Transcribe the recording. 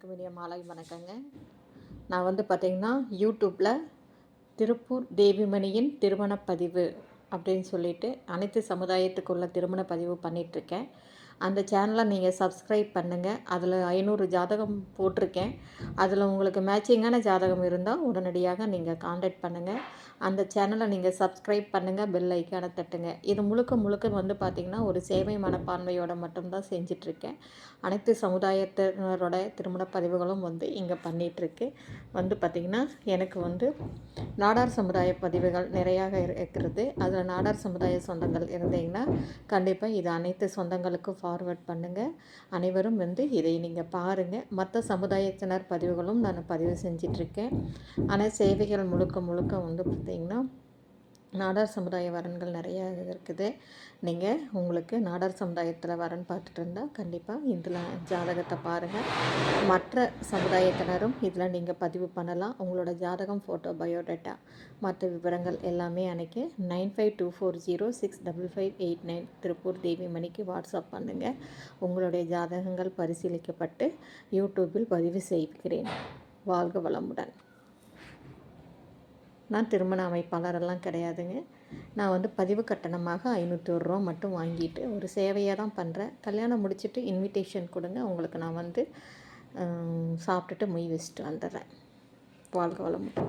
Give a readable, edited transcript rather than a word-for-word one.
அனைவருக்கும் இனிய மாலை வணக்கங்க. நான் வந்து பார்த்திங்கன்னா யூடியூப்பில் திருப்பூர் தேவிமணியின் திருமணப் பதிவு அப்படின்னு சொல்லிட்டு அனைத்து சமுதாயத்துக்குள்ள திருமண பதிவு பண்ணிகிட்ருக்கேன். அந்த சேனலை நீங்கள் சப்ஸ்கிரைப் பண்ணுங்கள். அதில் 500 ஜாதகம் போட்டிருக்கேன். அதில் உங்களுக்கு மேட்சிங்கான ஜாதகம் இருந்தால் உடனடியாக நீங்கள் காண்டாக்ட் பண்ணுங்கள். அந்த சேனலை நீங்கள் சப்ஸ்கிரைப் பண்ணுங்கள், பெல் ஐக்கானை தட்டுங்க. இது முழுக்க முழுக்க வந்து பார்த்திங்கன்னா ஒரு சேவை மனப்பான்மையோடு மட்டும்தான் செஞ்சிட்ருக்கேன். அனைத்து சமுதாயத்தினரோட திருமண பதிவுகளும் வந்து இங்கே பண்ணிகிட்ருக்கு. வந்து பார்த்திங்கன்னா எனக்கு வந்து நாடார் சமுதாய பதிவுகள் நிறையாக இருக்கிறது. அதில் நாடார் சமுதாய சொந்தங்கள் இருந்தீங்கன்னா கண்டிப்பாக இது அனைத்து சொந்தங்களுக்கும் ஃபார்வர்ட் பண்ணுங்கள். அனைவரும் வந்து இதை நீங்கள் பாருங்கள். மற்ற சமுதாயத்தினர் பதிவுகளும் நான் பதிவு செஞ்சிட்ருக்கேன். ஆனால் சேவைகள் முழுக்க முழுக்க வந்து பார்த்திங்கன்னா நாடார் சமுதாய வரன்கள் நிறையா இருக்குது. நீங்கள் உங்களுக்கு நாடார் சமுதாயத்தில் வரன் பார்த்துட்டு இருந்தால் கண்டிப்பாக இதில் ஜாதகத்தை பாருங்கள். மற்ற சமுதாயத்தினரும் இதில் நீங்கள் பதிவு பண்ணலாம். உங்களோட ஜாதகம், ஃபோட்டோ, பயோடேட்டா, மற்ற விவரங்கள் எல்லாமே அன்றைக்கி 9524065589 திருப்பூர் தேவிமணிக்கு வாட்ஸ்அப் பண்ணுங்கள். உங்களுடைய ஜாதகங்கள் பரிசீலிக்கப்பட்டு யூடியூப்பில் பதிவு செய்கிறேன். வாழ்க வளமுடன். நான் திருமண அமைப்பாளரெல்லாம் கிடையாதுங்க. நான் வந்து பதிவு கட்டணமாக 501 ரூபா மட்டும் வாங்கிட்டு ஒரு சேவையாக தான் பண்ணுறேன். கல்யாணம் முடிச்சுட்டு இன்விடேஷன் கொடுங்க, உங்களுக்கு நான் வந்து சாப்பிட்டுட்டு மொய் வச்சுட்டு வந்துடுறேன். வாழ்க வளமுடன்.